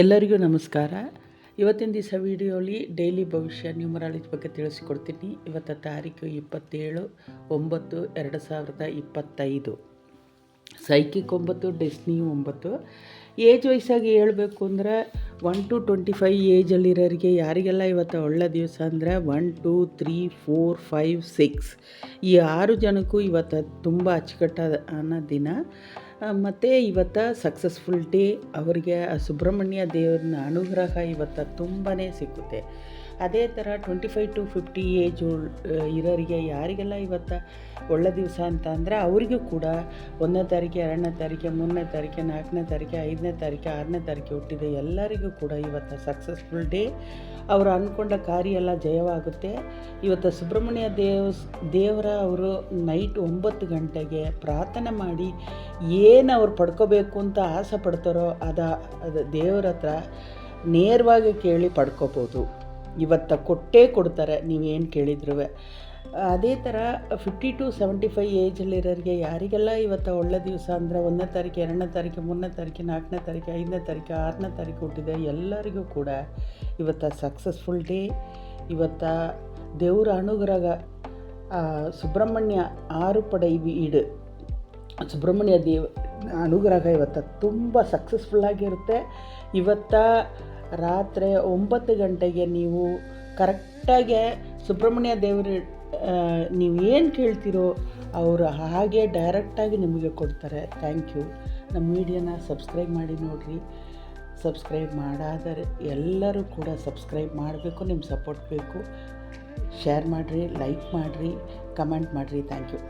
ಎಲ್ಲರಿಗೂ ನಮಸ್ಕಾರ. ಇವತ್ತಿನ ದಿವಸ ವಿಡಿಯೋಲಿ ಡೈಲಿ ಭವಿಷ್ಯ ನ್ಯೂಮರಾಲಜಿ ಬಗ್ಗೆ ತಿಳಿಸಿಕೊಡ್ತೀನಿ. ಇವತ್ತು ತಾರೀಕು 27/9/2025. ಸೈಕಿಕ್ 9, ಡೆಸ್ನಿ 9. ಏಜ್ ವಯಸ್ಸಾಗಿ ಹೇಳಬೇಕು ಅಂದರೆ 1 to 25 ಏಜಲ್ಲಿರೋರಿಗೆ ಯಾರಿಗೆಲ್ಲ ಇವತ್ತು ಒಳ್ಳೆ ದಿವಸ ಅಂದರೆ 1 2 3 4 5 6 ಈ 6 ಜನಕ್ಕೂ ಇವತ್ತು ತುಂಬ ಅಚ್ಚುಕಟ್ಟಾದ ದಿನ. ಮತ್ತು ಇವತ್ತು ಸಕ್ಸಸ್ಫುಲ್ ಡೇ. ಅವರಿಗೆ ಸುಬ್ರಹ್ಮಣ್ಯ ದೇವ್ರನ್ನ ಅನುಗ್ರಹ ಇವತ್ತು ತುಂಬಾ ಸಿಕ್ಕುತ್ತೆ. ಅದೇ ಥರ 25 to 50 ಏಜ್ ಇರೋರಿಗೆ ಯಾರಿಗೆಲ್ಲ ಇವತ್ತು ಒಳ್ಳೆ ದಿವಸ ಅಂತ ಅಂದರೆ ಅವರಿಗೂ ಕೂಡ 1ನೇ ತಾರೀಕು 2ನೇ ತಾರೀಕು 3ನೇ ತಾರೀಕು 4ನೇ ತಾರೀಕು 5ನೇ ತಾರೀಕು 6ನೇ ತಾರೀಕು ಹುಟ್ಟಿದೆ ಎಲ್ಲರಿಗೂ ಕೂಡ ಇವತ್ತು ಸಕ್ಸಸ್ಫುಲ್ ಡೇ. ಅವರು ಅಂದ್ಕೊಂಡ ಕಾರ್ಯ ಎಲ್ಲ ಜಯವಾಗುತ್ತೆ. ಇವತ್ತು ಸುಬ್ರಹ್ಮಣ್ಯ ದೇವರ ಅವರು ನೈಟ್ 9 ಗಂಟೆಗೆ ಪ್ರಾರ್ಥನೆ ಮಾಡಿ ಏನು ಅವ್ರು ಪಡ್ಕೋಬೇಕು ಅಂತ ಆಸೆ ಪಡ್ತಾರೋ ಅದು ದೇವರ ಹತ್ರ ನೇರವಾಗಿ ಕೇಳಿ ಪಡ್ಕೋಬೋದು. ಇವತ್ತು ಕೊಟ್ಟೇ ಕೊಡ್ತಾರೆ ನೀವೇನು ಕೇಳಿದ್ರು. ಅದೇ ಥರ 50 to 75 ಏಜಲ್ಲಿರೋರಿಗೆ ಯಾರಿಗೆಲ್ಲ ಇವತ್ತು ಒಳ್ಳೆ ದಿವಸ ಅಂದರೆ 1ನೇ ತಾರೀಕು 2ನೇ ತಾರೀಕು 3ನೇ ತಾರೀಕು 4ನೇ ತಾರೀಕು 5ನೇ ತಾರೀಕು 6ನೇ ತಾರೀಕು ಹುಟ್ಟಿದೆ ಎಲ್ಲರಿಗೂ ಕೂಡ ಇವತ್ತು ಸಕ್ಸಸ್ಫುಲ್ ಡೇ. ಇವತ್ತು ದೇವರ ಅನುಗ್ರಹ ಸುಬ್ರಹ್ಮಣ್ಯ 6 ಪಡೆ ವೀಡು ಸುಬ್ರಹ್ಮಣ್ಯ ಅನುಗ್ರಹ ಇವತ್ತು ತುಂಬ ಸಕ್ಸಸ್ಫುಲ್ಲಾಗಿರುತ್ತೆ. ಇವತ್ತು ರಾತ್ರಿ 9 ಗಂಟೆಗೆ ನೀವು ಕರೆಕ್ಟಾಗಿ ಸುಬ್ರಹ್ಮಣ್ಯ ದೇವರು ನೀವು ಏನು ಕೇಳ್ತೀರೋ ಅವರು ಹಾಗೆ ಡೈರೆಕ್ಟಾಗಿ ನಿಮಗೆ ಕೊಡ್ತಾರೆ. Thank you. ನಮ್ಮ ಮೀಡಿಯಾನ ಸಬ್ಸ್ಕ್ರೈಬ್ ಮಾಡಿ ನೋಡಿರಿ. ಸಬ್ಸ್ಕ್ರೈಬ್ ಮಾಡಾದರೆ ಎಲ್ಲರೂ ಕೂಡ ಸಬ್ಸ್ಕ್ರೈಬ್ ಮಾಡಬೇಕು. ನಿಮ್ಮ ಸಪೋರ್ಟ್ ಬೇಕು. ಶೇರ್ ಮಾಡಿರಿ, ಲೈಕ್ ಮಾಡಿರಿ, ಕಮೆಂಟ್ ಮಾಡಿರಿ. Thank you.